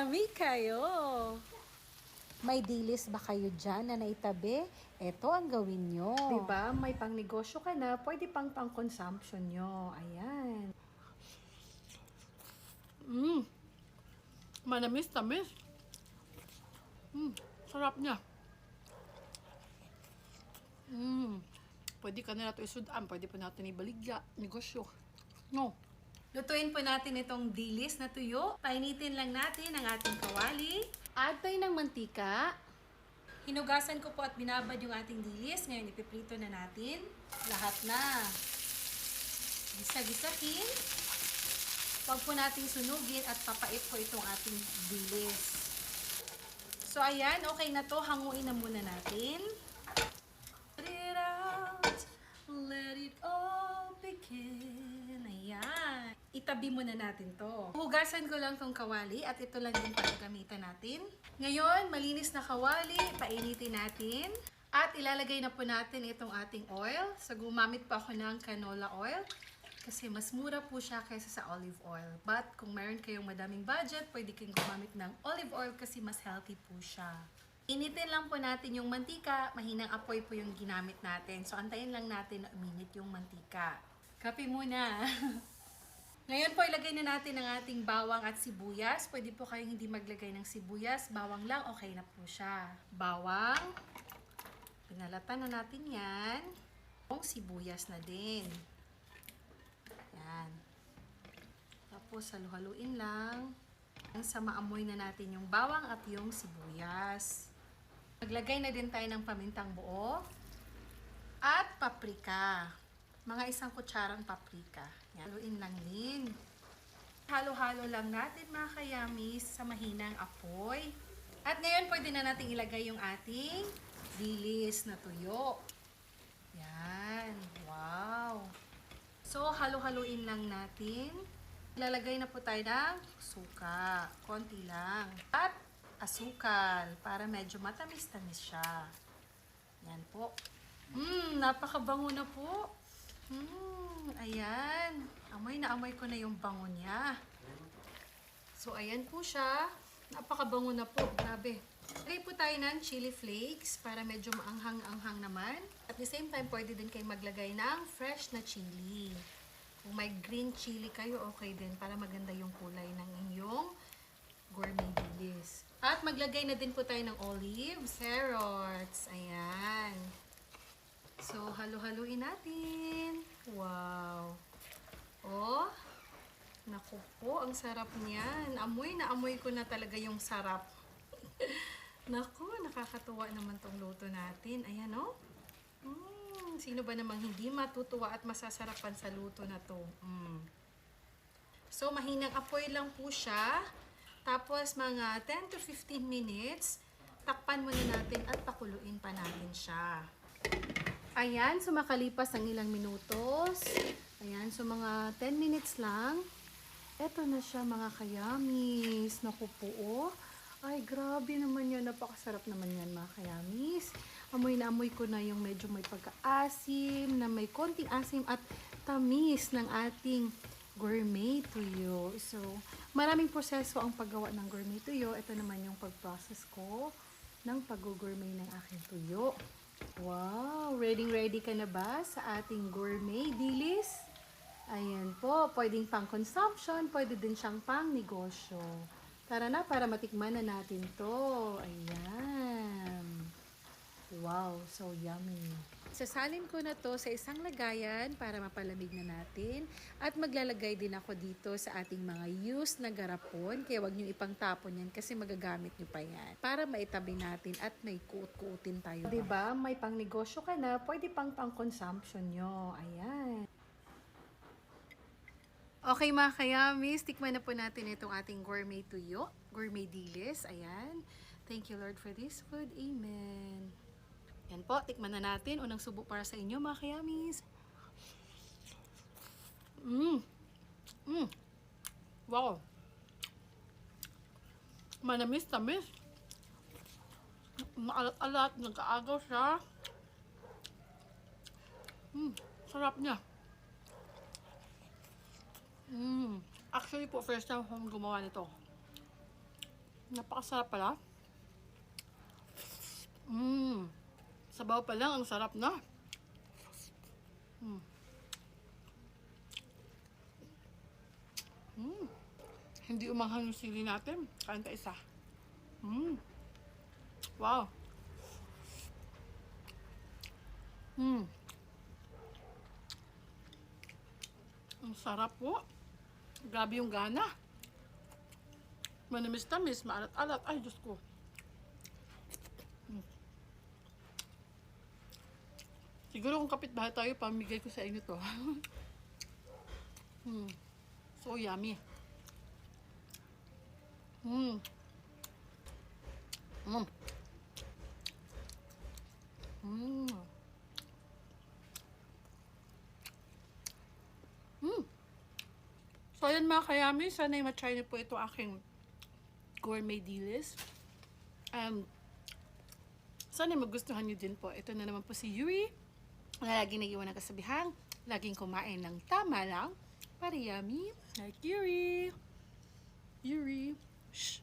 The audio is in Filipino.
Lamig kayo! May dilis ba kayo dyan na naitabi? Ito ang gawin nyo. Diba? May pang negosyo ka na, pwede pang consumption nyo. Ayan. Manamis, tamis. Sarap niya. Pwede ka na natin isudan. Pwede pa natin ibaligya. Negosyo. No. Lutuin po natin itong dilis na tuyo. Painitin lang natin ang ating kawali. Add tayo ng mantika. Hinugasan ko po at binabad yung ating dilis. Ngayon ipiprito na natin. Lahat na. Gisa-gisahin. Huwag po nating sunugin at papait po itong ating dilis. So ayan, okay na to. Hanguin na muna natin. Let it out. Let it all begin. Ayan. Itabi muna natin to. Hugasan ko lang tong kawali at ito lang din pagkagamitan natin. Ngayon, malinis na kawali. Painitin natin. At ilalagay na po natin itong ating oil. So gumamit pa ako ng canola oil. Kasi mas mura po siya kaysa sa olive oil. But kung meron kayong madaming budget, pwede kayong gumamit ng olive oil kasi mas healthy po siya. Initin lang po natin yung mantika. Mahinang apoy po yung ginamit natin. So antayin lang natin na uminit yung mantika. Kape muna. Ngayon po ilagay na natin ang ating bawang at sibuyas. Pwede po kayong hindi maglagay ng sibuyas. Bawang lang, okay na po siya. Bawang. Pinalatan na natin yan. Yung sibuyas na din. Yan. Tapos halu-haluin lang. Sa maamoy na natin yung bawang at yung sibuyas. Maglagay na din tayo ng pamintang buo. At paprika. Mga 1 kutsarang paprika. Yan. Haluin lang din. Halo-halo lang natin mga kayamis sa mahinang apoy. At ngayon pwede na natin ilagay yung ating dilis na tuyo. Yan. Wow. So, halo-haluin lang natin. Ilalagay na po tayo ng suka. Konti lang. At asukal para medyo matamis-tamis siya. Yan po. Napakabango na po. Ayan. Amoy na amoy ko na yung bango niya. So, ayan po siya. Napakabango na po. Grabe. Lagay po tayo ng chili flakes para medyo maanghang-anghang naman. At the same time, pwede din kayo maglagay ng fresh na chili. Kung may green chili kayo, okay din para maganda yung kulay ng inyong gourmet dilis. At maglagay na din po tayo ng olive, carrots. Ayan. So, halo-haluin natin. Wow. Oh, naku po, ang sarap niyan. Amoy na amoy ko na talaga yung sarap. Naku, nakakatuwa naman tong luto natin. Ayan, oh. Sino ba namang hindi matutuwa at masasarapan sa luto na to? So, mahinang apoy lang po siya. Tapos, mga 10 to 15 minutes, takpan muna natin at pakuluin pa natin siya. Ayan, so makalipas ang ilang minutos. Ayan, so mga 10 minutes lang. Eto na siya mga kayamis. Naku po, oh. Ay, grabe naman yan. Napakasarap naman yan mga kayamis. Amoy na amoy ko na yung medyo may pagka-asim, na may konting asim at tamis ng ating gourmet tuyo. So, maraming proseso ang paggawa ng gourmet tuyo. Ito naman yung pag-process ko ng pag-gourmet ng aking tuyo. Wow! Ready ka na ba sa ating gourmet dilis? Ayan po, pwedeng pang consumption, pwede din siyang pang negosyo. Tara na para matikman na natin to. Ayan. Wow, so yummy. Sasalin ko na to sa isang lagayan para mapalamig na natin. At maglalagay din ako dito sa ating mga used na garapon. Kaya wag nyo ipang tapon yan kasi magagamit nyo pa yan. Para maitabi natin at may kuut-kuutin tayo. Diba? May pang negosyo ka na, pwede pang consumption nyo. Ayan. Okay mga kayamis, tikman na po natin itong ating gourmet tuyo. Gourmet dilis. Ayan. Thank you Lord for this food. Amen. Yan po, tikman na natin. Unang subo para sa inyo mga kayamis. Wow. Manamis, tamis. Maalat-alat. Nagkaagaw siya. Sarap niya. Actually po, first time akong gumawa nito. Napakasarap pala. Sabaw pa lang, ang sarap na. Hindi umanghang yung sili natin. Kain tayo isa. Wow. Ang sarap po. Grabe yung gana. Manamis-tamis, maalat-alat. Ay, Diyos ko. Siguro kung kapitbahay tayo, pamigay ko sa inyo to. So yummy. So ayan mga kayami, sana ay matry niyo po ito aking gourmet dilis. Sana magustuhan niyo din po. Ito na naman po si Yuri, na laging nag-iwan ng kasabihan, laging kumain ng tama lang para yummy like Yuri. Yuri. Shh.